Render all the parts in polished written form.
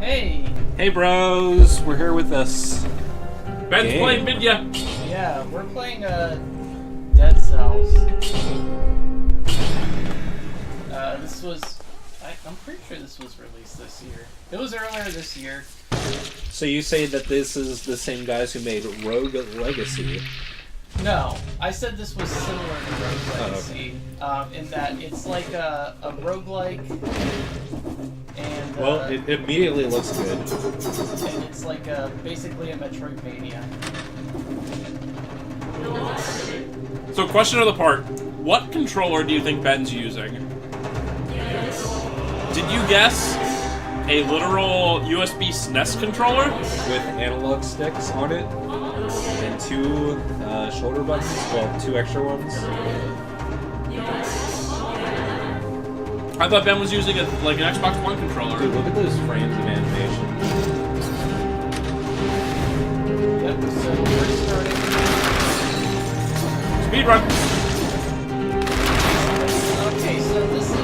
Hey! Hey bros, we're here with this. Ben's playing Vidya. Yeah, we're playing Dead Cells. This was... I'm pretty sure this was released this year. It was earlier this year. So you say that this is the same guys who made Rogue Legacy? No, I said this was similar to Rogue Legacy, in that it's like a roguelike, and well, it immediately looks good. And it's like basically a Metroidvania. So, question of the part: what controller do you think Ben's using? Did you guess a literal USB SNES controller with analog sticks on it and two shoulder buttons? Well, two extra ones. I thought Ben was using like an Xbox One controller. Dude, look at those frames of animation. Yep, so we're starting. Speedrun. Okay, so this is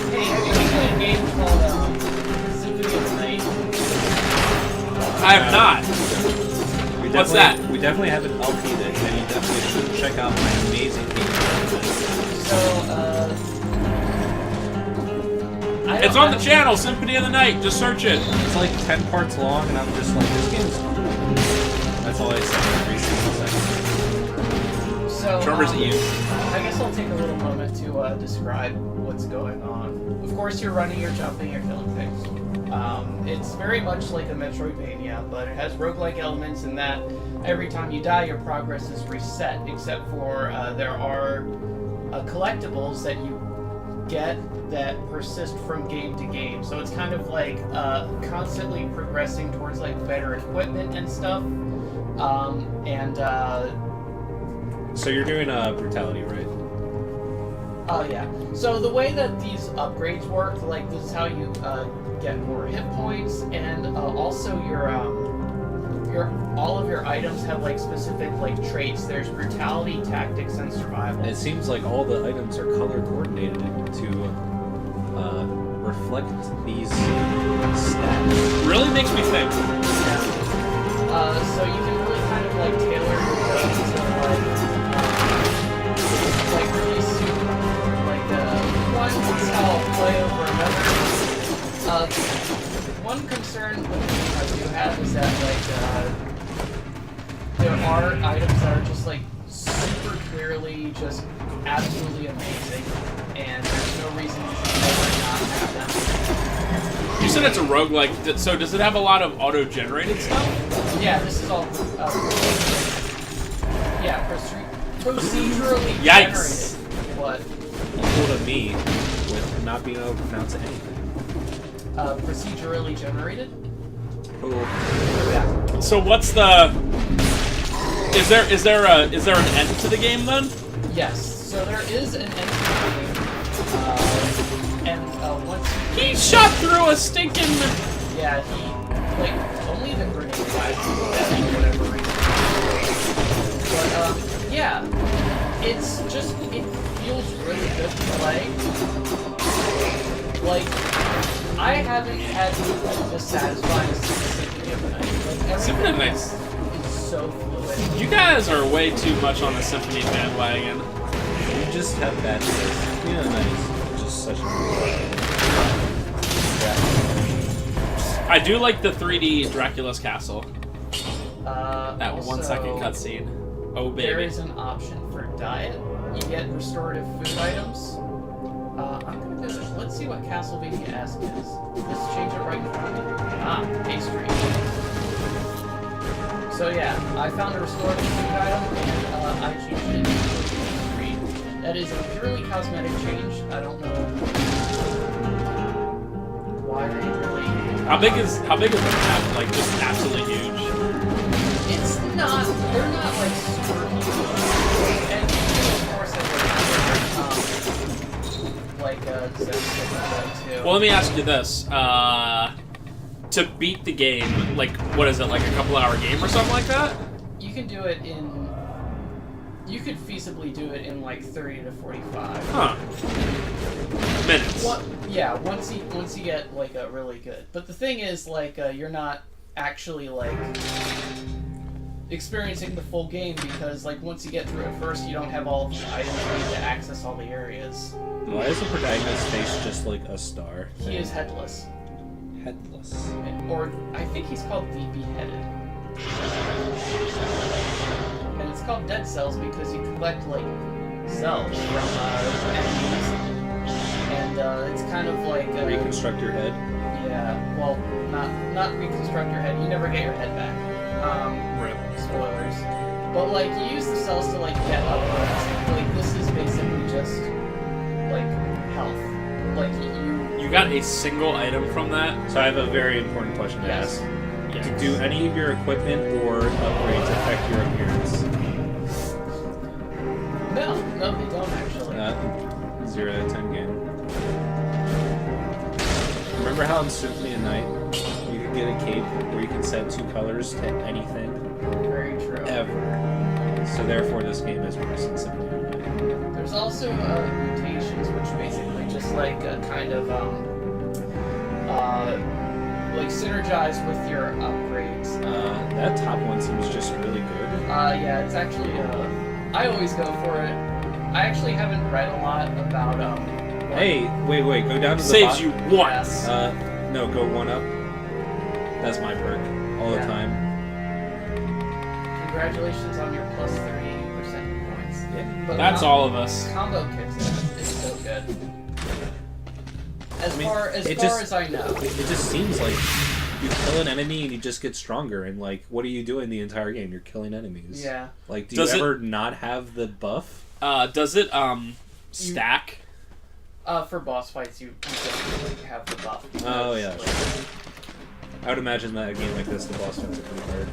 hey, have you been playing a game called Symphony of the Night? I have not. What's that? We definitely have an LP that you definitely should check out my amazing game. So, It's on the channel, Symphony of the Night. Just search it. It's like 10 parts long, and I'm just like, this game's cool. That's all I say every single second. So, Trevor's you. I guess I'll take a little moment to describe what's going on. Of course, you're running, you're jumping, you're killing things. It's very much like a Metroidvania, but it has roguelike elements in that every time you die, your progress is reset, except for there are collectibles that you get that persist from game to game. So it's kind of like constantly progressing towards like better equipment and stuff. So you're doing brutality, right? Oh yeah. So the way that these upgrades work, like this is how you get more hit points, and also your all of your items have like specific like traits. There's brutality, tactics, and survival. And it seems like all the items are color coordinated to reflect these stats. Really makes me think. Yeah. So you can really kind of like tailor your builds to like really suit like one style of play over another. One concern with the game I do have is that like there are items that are just like super clearly just absolutely amazing, and there's no reason you should ever not have them. You said it's a roguelike, so does it have a lot of auto-generated stuff? Yeah, this is all procedurally Yikes. generated. What? Equal to me with not being able to pronounce anything. Procedurally generated? Cool. Yeah. So what's the? Is there an end to the game then? Yes. So there is an end to the game, and once He shot through a stinking. yeah, he like only the grenade guys do that for whatever reason. But yeah, it's just it feels really good to play. Like I haven't had anything this satisfying as Symphony of the Night. Like Symphony of the everything Night. is so fluid. You guys are way too much on the Symphony bandwagon. You just have bad taste. Yeah, nice. Just such a I do like the 3D Dracula's Castle. That Also, 1 second cutscene. Oh baby. There is an option for diet. You get restorative food items. I'm gonna do this. Let's see what Castlevania-esque is. Let's change it right in front of me. Pastry. So yeah, I found a restorative food item, and I changed it to pastry. That is a purely cosmetic change. I don't know why they really... How big is the map? Like just absolutely huge. It's not. They're not like super huge. And of course, like too. Well, let me ask you this: to beat the game, like what is it? Like a couple-hour game or something like that? You can do it in you could feasibly do it in like 30 to 45. Huh. Minutes. Yeah, once you get like a really good. But the thing is, like, you're not actually like experiencing the full game because, like, once you get through it first, you don't have all of the items you need to access all the areas. Why is the protagonist's face just like a star? He is headless. Headless. Or I think he's called the Beheaded. And it's called dead cells because you collect like cells from enemies, and it's kind of like Reconstruct your head. Yeah, well, not reconstruct your head. You never get your head back. Rip. Spoilers. But like you use the cells to like get upgrades. Like this is basically just like health. Like You got a single item from that? So I have a very important question to Yes. ask. Do any of your equipment or upgrades affect your appearance? No, they don't actually. 0 out of 10 game. Remember how in Symphony of Night you could get a cape where you can set 2 colors to anything? Very true. Ever. So therefore this game is worse than Symphony of Night. There's also mutations, which basically just like kind of like synergize with your upgrades. That top one seems just really good. Yeah, it's actually I always go for it. I actually haven't read a lot about Hey, wait, go down to the Saves bottom. you once. No, go 1 up. That's my perk all the time. Congratulations on your plus 30% points. Yeah. But That's all of us. Combo kicks is so good. As far as I know. It just seems like you kill an enemy and you just get stronger, and like, what are you doing the entire game? You're killing enemies. Yeah. Like, do you ever not have the buff? Does it stack? For boss fights, you definitely have the buff. Oh yeah. I would imagine that a game like this, the boss fights are pretty hard.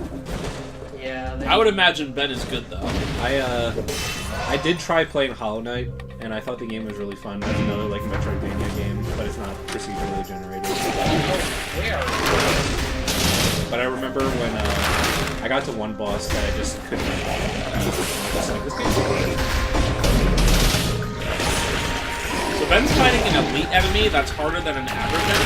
Yeah. I would imagine Ben is good though. I did try playing Hollow Knight, and I thought the game was really fun. That's another like Metroidvania game, but it's not procedurally generated. But I remember when I got to one boss that I just couldn't. I was like, this game's hard. So Ben's fighting an elite enemy that's harder than an average enemy?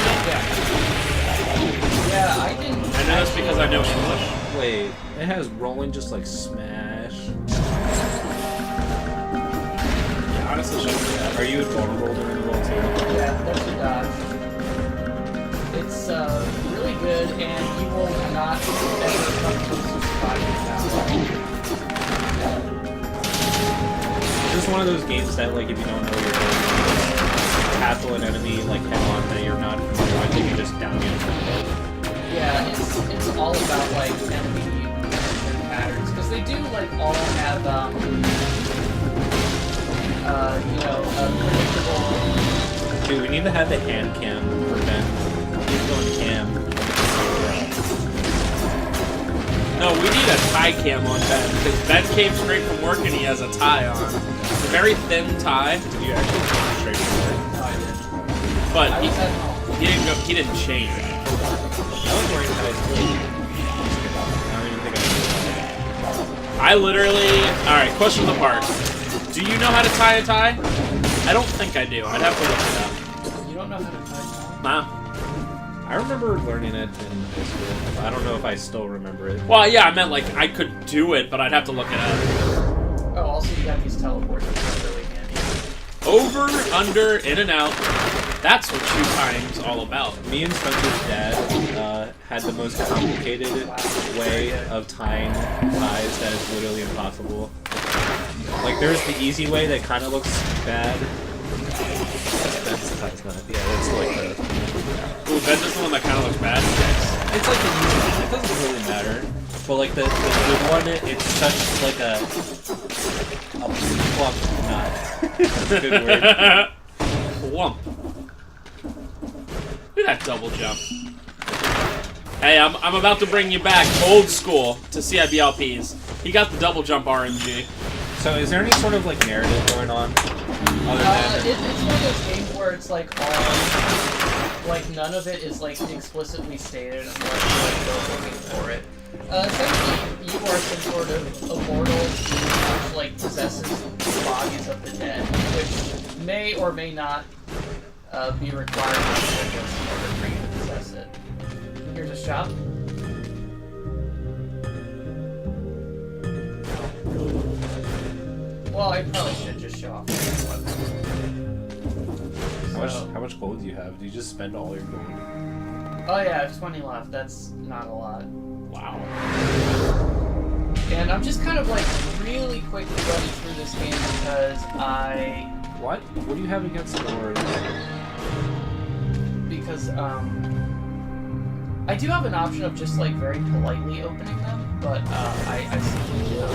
Yeah, I didn't. I know this because I know English. Wait, it has rolling just like Smash. Yeah, honestly, should do that. Are you vulnerable during the roll too? Yeah, there's a dodge. It's really good, and you will not ever come close to surviving that. It's just one of those games that, like, if you don't know what you're doing, tackle an enemy like head on that you're not familiar with, you can just down you. Yeah, it's all about like enemy patterns because they do like all have predictable. Dude, we need to have the hand cam for Ben. He's going cam. No, we need a tie cam on Ben because Ben came straight from work and he has a tie on. It's a very thin tie. Did you actually come straight from work? No, I didn't. But I was at home. he didn't change. I was wearing ties too. I don't even think I I literally... Alright, question of the part. Do you know how to tie a tie? I don't think I do. I'd have to look it up. You don't know how to tie. Nah. I remember learning it in high school. I don't know if I still remember it. Well, yeah, I meant like I could do it, but I'd have to look it up. Oh, also you got these teleports, which are really handy. Over, under, in and out. That's what shoe tying's all about. Me and Spencer's dad had the most complicated way of tying ties that is literally impossible. Like, there's the easy way that kind of looks bad. That's not. Yeah, that's like the... Ooh, Ben's the one that kind of looks bad. It's like the easy one. It doesn't really matter. But like the good one, it's such like a plump knot. That's a good word. Plump. Look at that double jump. Hey, I'm about to bring you back old school to CIBLPs. He got the double jump RNG. So is there any sort of like narrative going on? Other than It's one of those games where it's like all, like none of it is like explicitly stated unless you like go looking for it. Essentially, you are some sort of immortal which, like, possesses the bodies of the dead, which may or may not be required in order for you to possess it. Here's a shop. Well, I probably should just show off my weapon. How much gold do you have? Do you just spend all your gold? Oh yeah, I have 20 left. That's not a lot. Wow. And I'm just kind of like really quickly running through this game because What? What do you have against doors? Because I do have an option of just like very politely opening them, but I simply do not.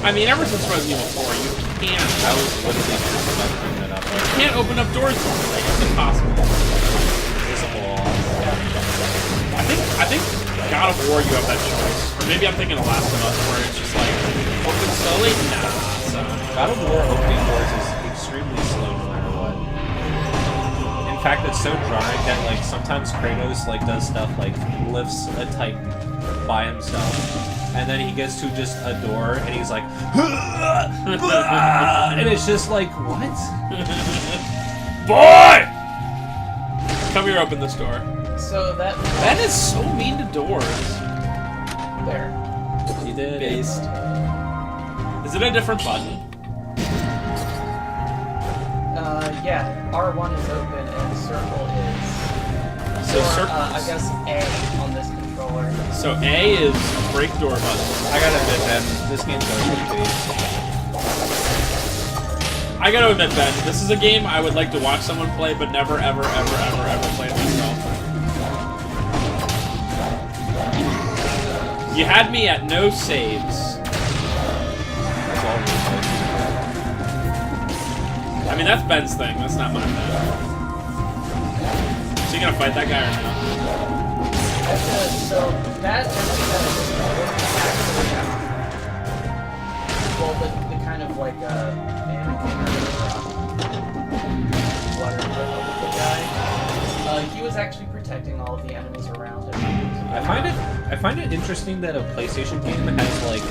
I mean, ever since Resident Evil 4, you can't. I was literally just about to bring that up. You can't open up doors. Like, it's impossible. There's a wall. I think God of War, you have that choice, or maybe I'm thinking of Last of Us, where it's just like open slowly. Nah. So God of War opening doors is extremely slow no matter what. In fact, it's so drawing that like sometimes Kratos like does stuff like lifts a Titan by himself, and then he gets to just a door and he's like, and it's just like, what? boy, come here, open this door. So that is so mean to doors. there. You did. Based. Is it a different button? Yeah, R1 is open and circle is. So or, circle. I guess A on this controller. So A is break door button. I gotta admit, Ben, this game's gonna be I gotta admit, Ben, this is a game I would like to watch someone play, but never, ever, ever, ever, ever play it myself. You had me at no saves. That's all we I mean, that's Ben's thing. That's not mine. So you gonna fight that guy or no? So that actually well, the kind of like mannequin or whatever guy. He was actually protecting all of the enemies around him. I find it interesting that a PlayStation game has like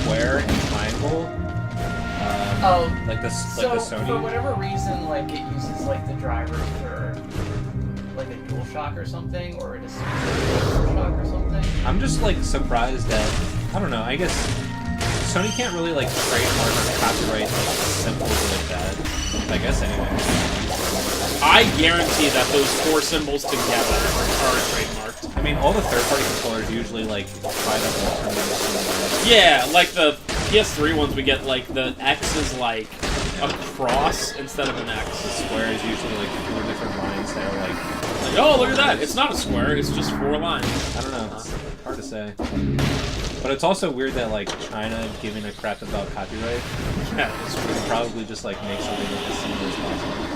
square and triangle. Like the Sony. For whatever reason, like it uses like the drivers for like a DualShock or something, or it is DualShock or something. I'm just like surprised that I don't know. I guess Sony can't really like trademark or copyright like symbols like that. I guess anyway. I guarantee that those four symbols together are trademarked. I mean, all the third-party controllers usually like try to alternate. Yeah, like the PS3 ones, we get like the X is like a cross instead of an X. The square is usually like 4 different lines that are like, oh, look at that! It's not a square; it's just 4 lines. I don't know. It's hard to say. But it's also weird that like China giving a crap about copyright. Yeah, it's would probably just like make something as simple as possible.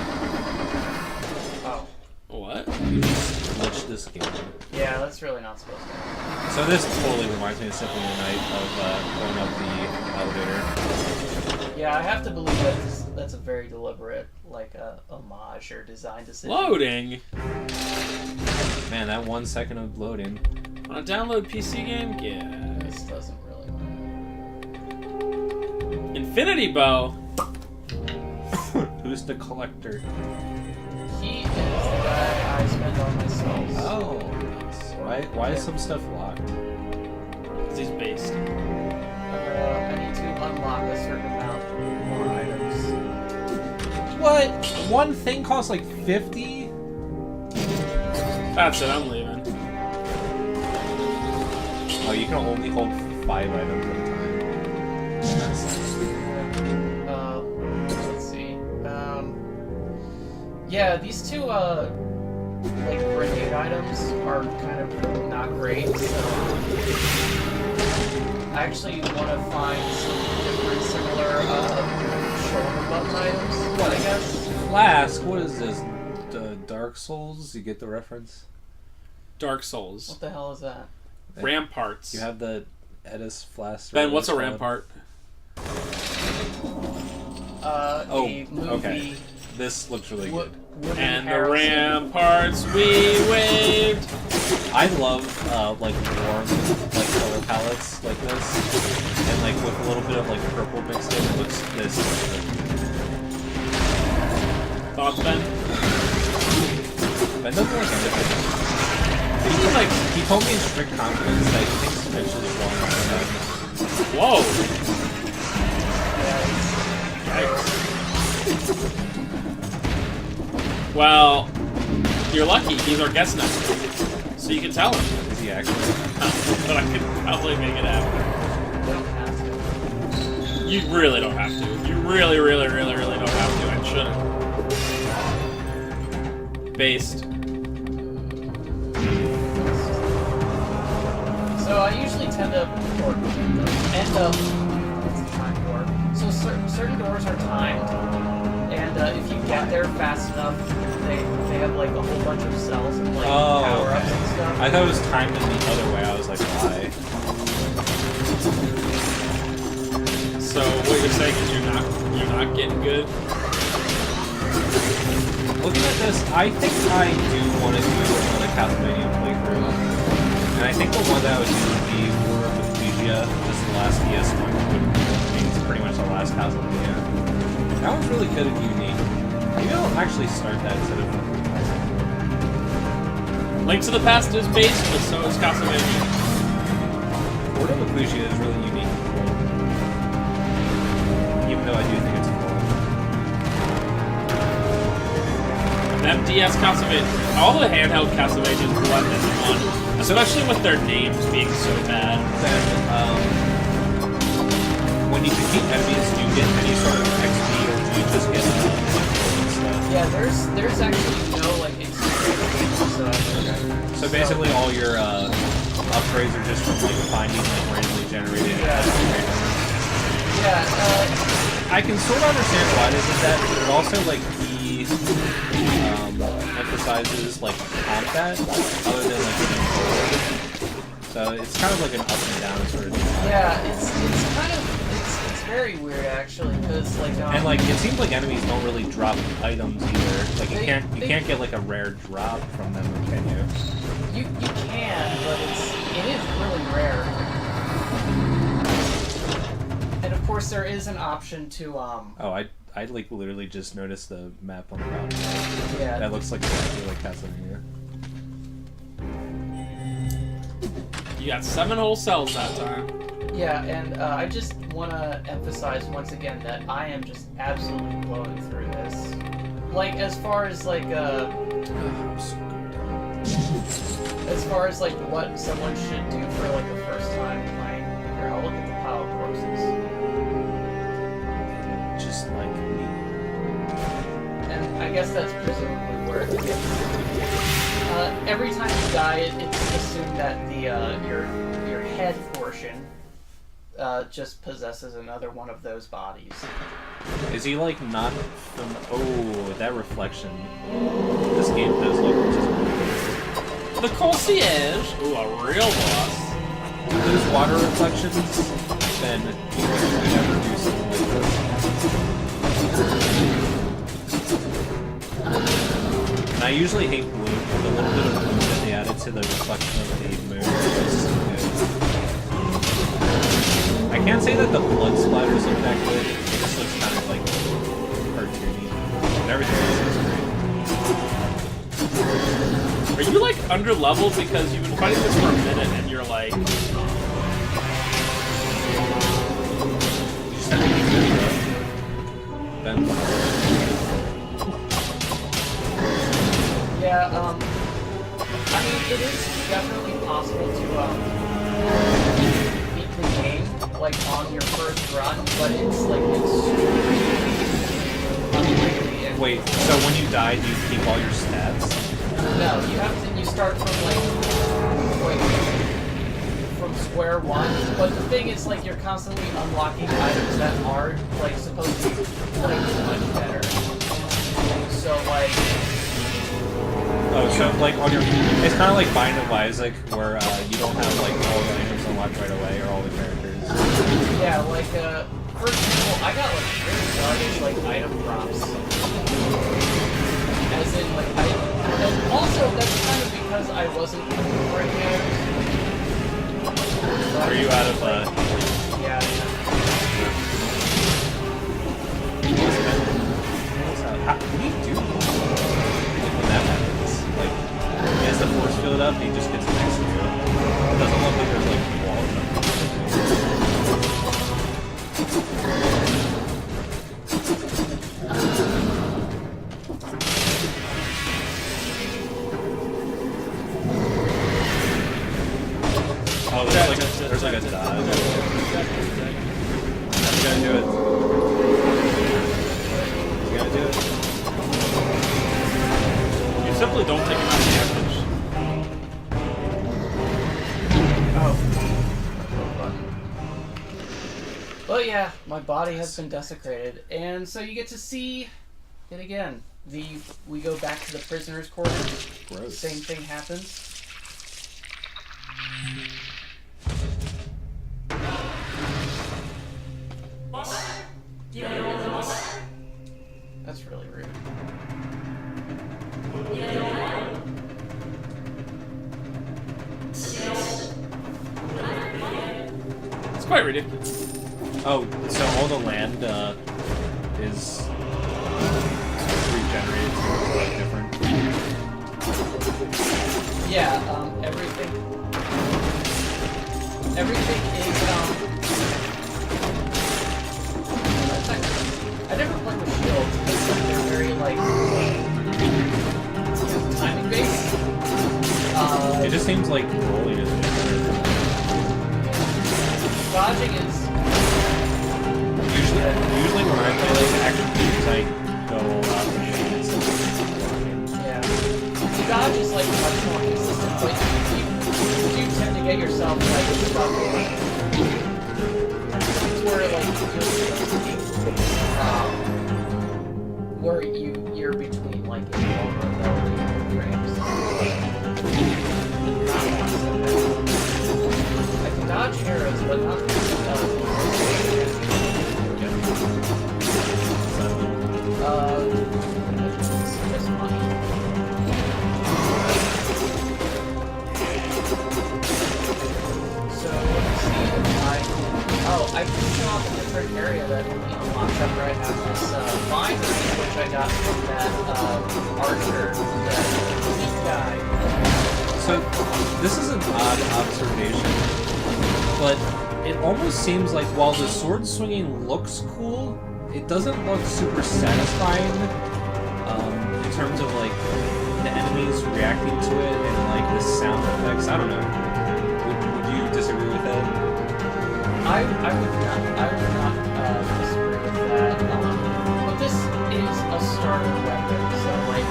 What? You just glitched this game. Yeah, that's really not supposed to happen. So this totally reminds me of Symphony of the Night of going up the elevator. Yeah, I have to believe that's a very deliberate, like, homage or design decision. Loading? Man, that 1 second of loading. On a download PC game? Yeah. This doesn't really matter. Infinity Bow? Who's the collector? He is the guy I spend on myself. Oh, why is some stuff locked? Because he's based. I need to unlock a certain amount more items. What? One thing costs like 50? That's it, I'm leaving. Oh, you can only hold 5 items at a time. Let's see. Yeah, these two, like, grenade items are kind of not great, so I actually want to find some different similar, shoulder button items, I guess. Flask, what is this? Dark Souls? You get the reference? Dark Souls. What the hell is that? Ramparts. You have the Edis Flask. Ben, what's a rampart? A movie. Okay. This looks really good. And the ramparts we waved I love like warm like color palettes like this, and like with a little bit of like purple mixed in, it looks this. Thoughts, Ben? Ben doesn't like anything. He told me in strict confidence that he thinks eventually wrong. Whoa! Yikes. Well, you're lucky. He's our guest next week, so you can tell him. Is he actually? But I could probably make it happen. Don't have to. You really don't have to. You really, really, really, really don't have to and shouldn't. Based. So I usually tend to end up. It's a time door. So certain doors are timed, and if you get there fast enough, they have like a whole bunch of cells and like power ups and stuff. I thought it was timed in the other way. I was like, why? So what you're saying is you're not getting good. Looking at this, I think I do want to do another Castlevania playthrough. And I think the one that I would do would be War of Ecclesia, just the last DS one. It's pretty much the last Castlevania. That one's really good and unique. Maybe I'll actually start that instead of... Link to the Past is based, but so is Castlevania. War of Ecclesia is really unique and cool. Even though I do think it's cool. MDS Castlevania. All the handheld Castlevanias blend into one, especially with their names being so bad. Then, when you defeat enemies, do you get any sort of XP, or do you just get stuff? Yeah, there's actually no like experience whatsoever. So basically, all your upgrades are just from like finding like randomly generated. I can sort of understand why they did that, but it also like emphasizes like combat other than like getting forward. So it's kind of like an up and down sort of thing. Yeah, it's kind of it's very weird actually, because like and like it seems like enemies don't really drop items either. Like you they can't get like a rare drop from them, can you? You can, but it is really rare. And of course there is an option to Oh, I like literally just noticed the map on the bottom right. Yeah. That looks like exactly like Castlevania. You got 7 whole cells that time. Yeah, and I just want to emphasize once again that I am just absolutely blowing through this. Like, as far as like what someone should do for like the first time playing. Here, I'll look at the pile of corpses. Just like me. And I guess that's presumably where it gets. Every time you die, it's assumed that the your head portion just possesses another one of those bodies. Is he like not from? Oh, that reflection. This game does look just. The concierge. Ooh, a real boss. Do those water reflections? Then you never do something like this. And I usually hate blue, but the little bit of blue that they added to the reflection of the moon is so good. I can't say that the blood splatters look that good. It just looks kind of like cartoony. But everything else is great. Are you like under leveled because you've been fighting this for a minute and you're like... You just have to keep doing that. Then... Yeah, I mean, it is definitely possible to beat the game like on your first run, but it's like extremely unlikely. Wait, so when you die, do you keep all your stats? No, you start from like from square one. But the thing is, like, you're constantly unlocking items that are like supposed to be like much better. So like. Oh, so like on your, it's kind of like Bind of Isaac, where you don't have like all the items unlocked right away or all the characters. Yeah, like for example, I got like really garbage like item drops. As in, like, and also, that's kind of because I wasn't right there. Are you out of, Yeah. What do you do when that happens? Like, he has the force field up, he just gets next to it. It doesn't look like there's, like, walls up. Oh, there's like a dodge. You gotta do it. You gotta do it. You simply don't take enough damage. Oh. But yeah, my body has been desecrated, and so you get to see it again. We go back to the prisoner's quarters. Gross. Same thing happens. That's really rude. It's quite ridiculous. Oh, so all the land is regenerated to look different. Yeah, everything is, I never played with shields, but they're very, like, timing based. It just seems like rolling is different. Dodging is... Usually when I play like action games, I go all out with it. Yeah. Dodge is, like, much more consistent, but you do tend to get yourself, like, stuck in, where, like, where you're between, like, invulnerability frames. I can dodge arrows, but not just money. So, let's see, I can show off a different area that unlocks after I have this vine ring, which I got from that archer, that elite guy. So this is an odd observation, but it almost seems like while the sword swinging looks cool, it doesn't look super satisfying in terms of like the enemies reacting to it and like the sound effects. I don't know. Would you disagree with that? I would not disagree with that. But this is a starter weapon, so like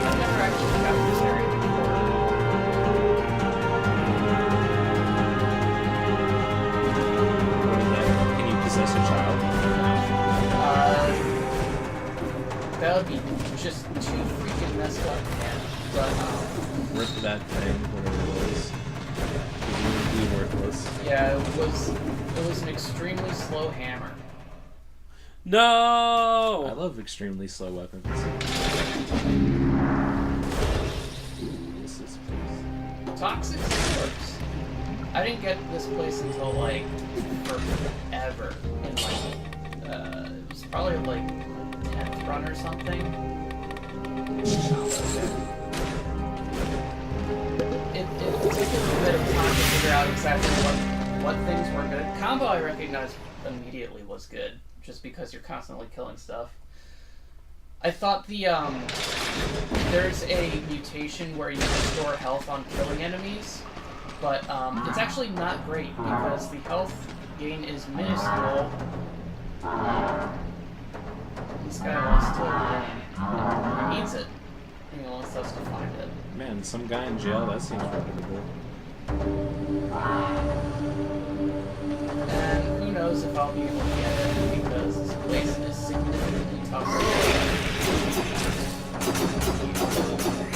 I've never actually got this area before. What is that? Can you possess a child? That would be just too freaking messed up, man. But Rip that thing, whatever it was. It would be worthless. yeah, it was an extremely slow hammer. No! I love extremely slow weapons. Ooh, this is place. Toxic swords. I didn't get this place until like forever. In like it was probably like 10th run or something. It took a little bit of time to figure out exactly what things were good. Combo I recognized immediately was good, just because you're constantly killing stuff. I thought there's a mutation where you restore health on killing enemies, but it's actually not great because the health gain is minuscule. This guy wants to win. He needs it. He wants us to find it. Man, some guy in jail, that seems reputable. And who knows if I'll be able to get it because this place is significantly tougher.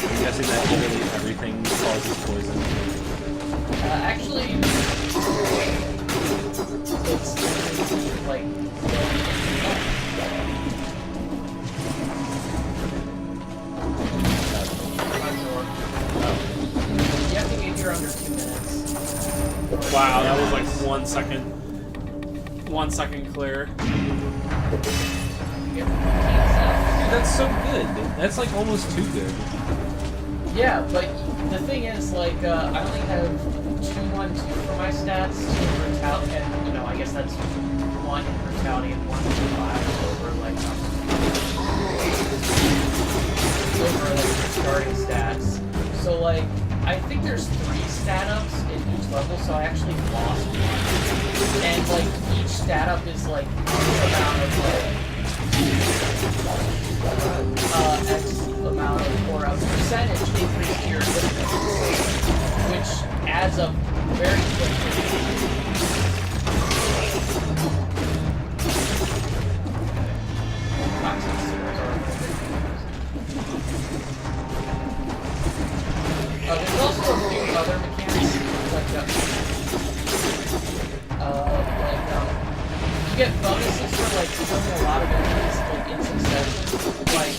I'm guessing that literally everything causes poison. Actually, it's like Wow, that was like 1 second. 1 second clear. Dude, that's so good. That's like almost too good. Yeah, but the thing is, like, I only have 2-1-2 for my stats, 2 brutality, and, you know, I guess that's 1 in brutality and 1 in 5 over, like, the starting stats. So, like, I think there's 3 stat ups in each level, so I actually lost 1. And, like, each stat up is, like, amount of, like, X amount of, or a percentage increase to your difficulty, which adds up very quickly. There's also a few other mechanics, you get bonuses for like killing a lot of enemies like in succession. Like,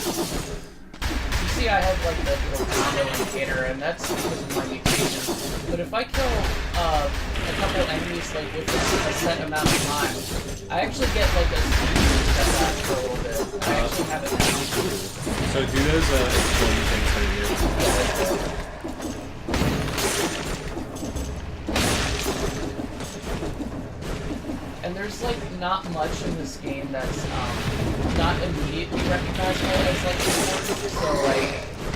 you see, I have like the little combo indicator, and that's because of my mutation. But if I kill a couple enemies like within a set amount of time, I actually get like a step back for a little bit. I actually have it now. So do those exploding things for you? And there's like not much in this game that's not immediately recognizable as like important. So like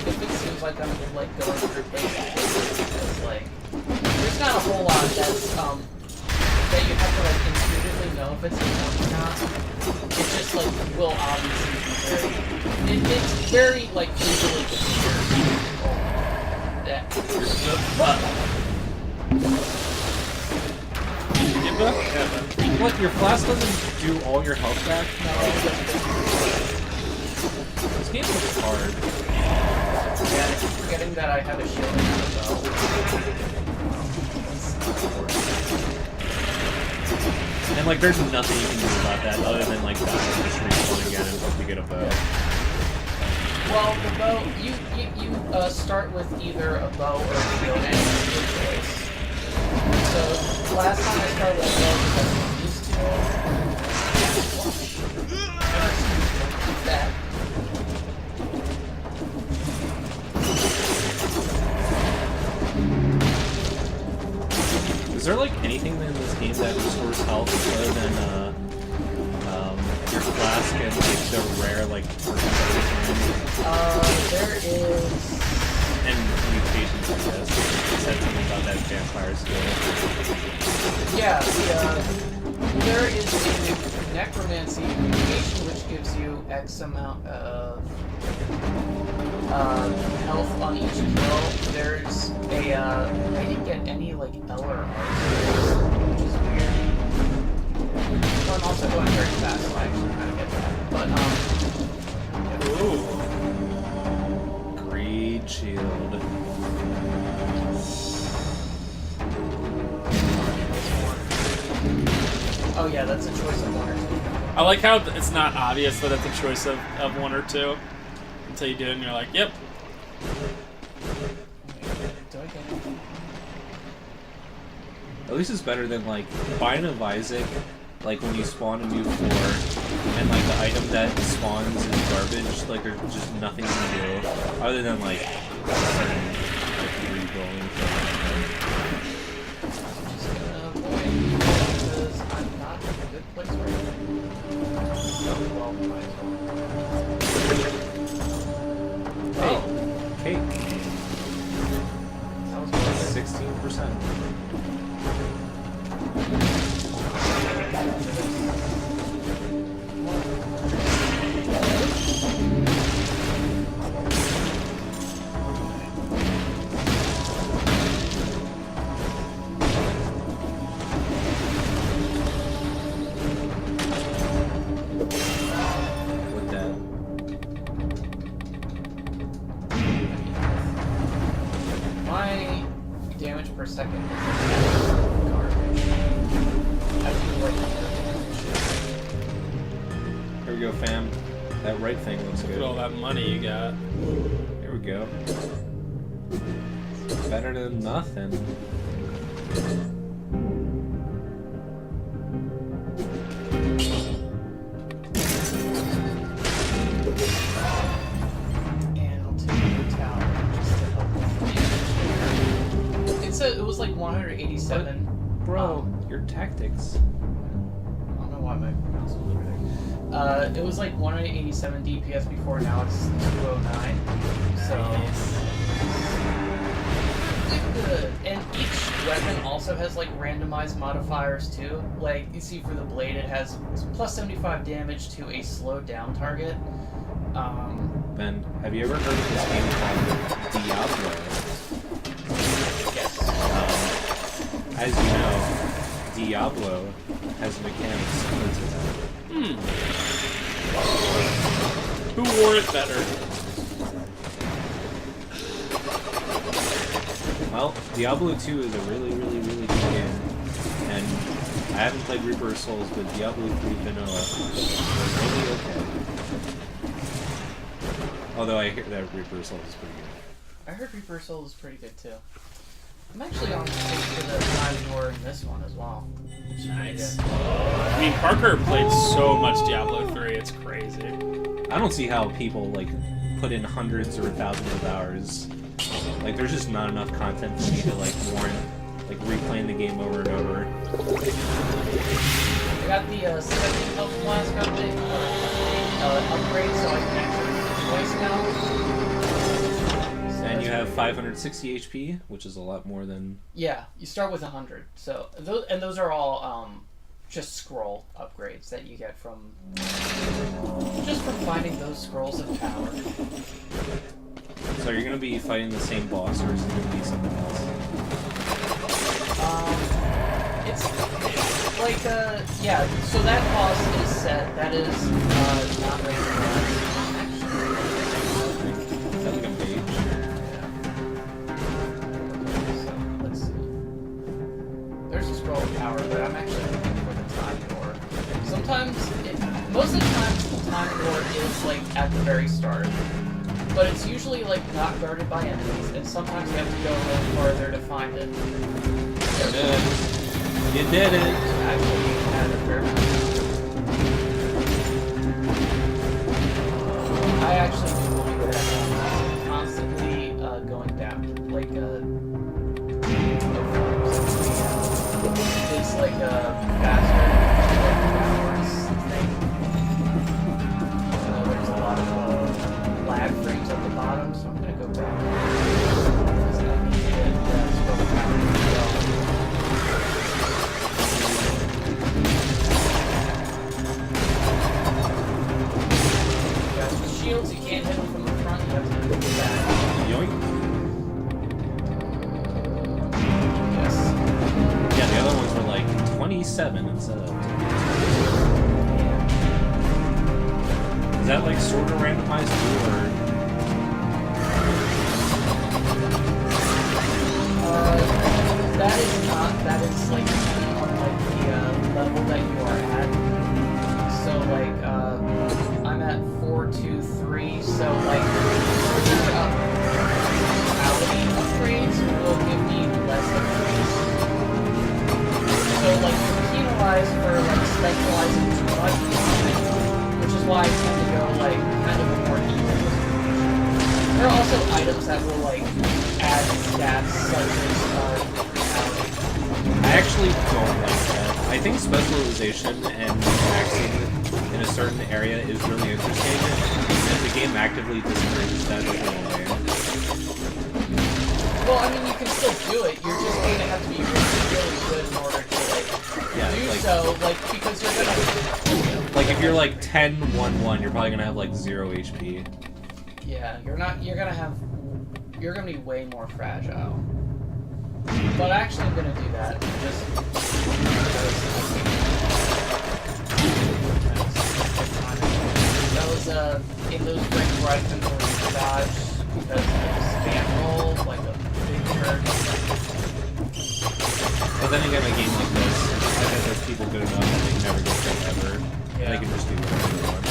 if it seems like I'm like going through places, it's like there's not a whole lot that's that you have to like intuitively know if it's important or not. It just like will obviously be it's very like easily What, your flask doesn't do all your health back? No, This game looks hard. yeah, I keep forgetting that I have a shield now as well. And like there's nothing you can do about that other than like die and just respawn again and hope you get a bow. Well, the bow, you start with either a bow or a shield, and it's your choice. So, last time I started with a bow because I used to that. Is there like anything in this game that restores health other than your flask and like the rare like There is... and mutations, I guess. It said something about that vampire skill. Yeah, there is a necromancy mutation which gives you X amount of health on each kill. There's a, I didn't get any, like, L or R, which is weird. So I'm also going very fast, so I actually kind of get that. But, Ooh. Greed shield. oh yeah, that's a choice of 1 or 2. I like how it's not obvious that it's a choice of 1 or 2 until you do it and you're like, yep. Do I get it? At least it's better than like buying a Isaac, like when you spawn a new floor, and like the item that spawns is garbage. Like there's just nothing to do other than like re-rolling. I'm just gonna avoid because I'm not in a good place right now. Well, might as well. Oh, cake. That was good. 16%. With that. My damage per second is garbage. I do like Here we go, fam. That right thing looks Look good. at all that money you got. Here we go. Better than nothing. it was like 187. Bro, your tactics. I don't know why my mouse was over there. It was like 187 DPS before, now it's 209. So good. And each weapon also has like randomized modifiers too. Like you see for the blade, it has plus 75 damage to a slowed down target. Ben, have you ever heard of this game called Diablo? Yes. As you know, Diablo has mechanics similar to that. Who wore it better? Well, Diablo 2 is a really, really, really good game. And I haven't played Reaper of Souls, but Diablo 3 Vanilla was really okay. Although I hear that Reaper of Souls is pretty good. I heard Reaper of Souls is pretty good too. I'm actually on the stick for the Time War in this one as well. Nice. I mean, Parker played so much Diablo 3, it's crazy. I don't see how people, like, put in hundreds or thousands of hours. Like, there's just not enough content for me to, like, warrant, like, replaying the game over and over. I got the 17 health flask upgrade, so I can actually twice now. And you have 560 HP, which is a lot more than... Yeah, you start with 100. So those are all just scroll upgrades that you get from finding those scrolls of power. So are you going to be fighting the same boss, or is it going to be something else? It's like yeah. So that boss is set. That is not randomized. Is that like a mage? So let's see. There's a scroll of power, but I'm actually looking for the Time War. Sometimes, most of the time, the Time War is like at the very start, but it's usually like not guarded by enemies, and sometimes you have to go a little further to find it. You did it. You did it. Actually, had a fair amount. I actually do like that constantly going down, like it's like a faster backwards thing. There's a lot of lag frames at the bottom, so I'm gonna go back. Because I need to get scroll power as well. Guys, with shields, you can't hit them from the front, you have to hit them from the back. Yoink. Yes. Yeah, the other ones were like 27 instead of... Is that like sort of randomized too, or...? That is not. That is like depending on like the level that you are at. So like I'm at 423. So like further quality upgrades will give me less upgrades. So like you're penalized for like specializing too much, which is why I tend to go like kind of a more even distribution. There are also items that will like add stats such as I actually don't like that. I think specialization and maxing in a certain area is really interesting, and if the game actively discourages that, it'll go away. well, I mean, you can still do it. You're just going to have to be really, really good in order to like do like, so. Like because you're gonna. Like if you're like 10-1-1, you're probably gonna have like 0 HP. Yeah, you're not. You're gonna be way more fragile. But actually, I'm gonna do that just because that was in those rings where I couldn't really dodge because of the spam roll, like a big jerk. But then again, a game like this, I bet there's people good enough that they never get killed ever. Yeah. They can just do whatever they want.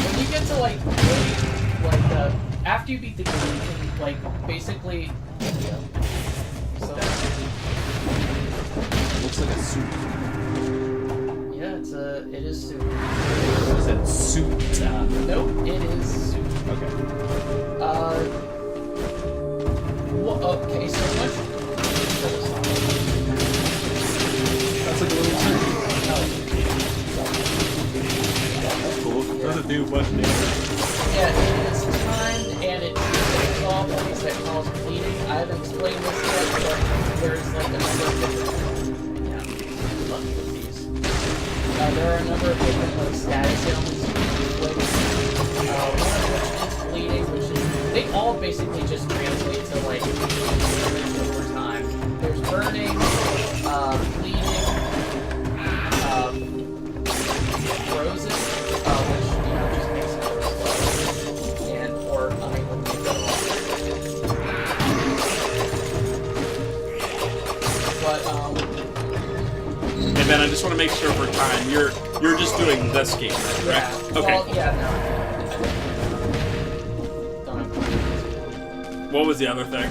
When you get to like really, like after you beat the game, you can like basically. So It looks like a suit. yeah, it is soup. Is it suit? Nope, it is soup. Okay. Okay, so let's... That's like a little turn. That's cool. Doesn't do much damage. Yeah, it's timed and it takes off things that cause bleeding. I haven't explained this yet, but there's like a number of different... Yeah, lucky with these. There are a number of different like status ailments you can inflict. One of which is bleeding, which is... They all basically just translate to like damage over time. There's burning, bleeding, frozen, which, you know, just makes it slow, and or unable to go off. But, Hey Ben, I just want to make sure for time, you're just doing this game, right? yeah. Okay. Well, yeah, no. Don't have What was the other thing?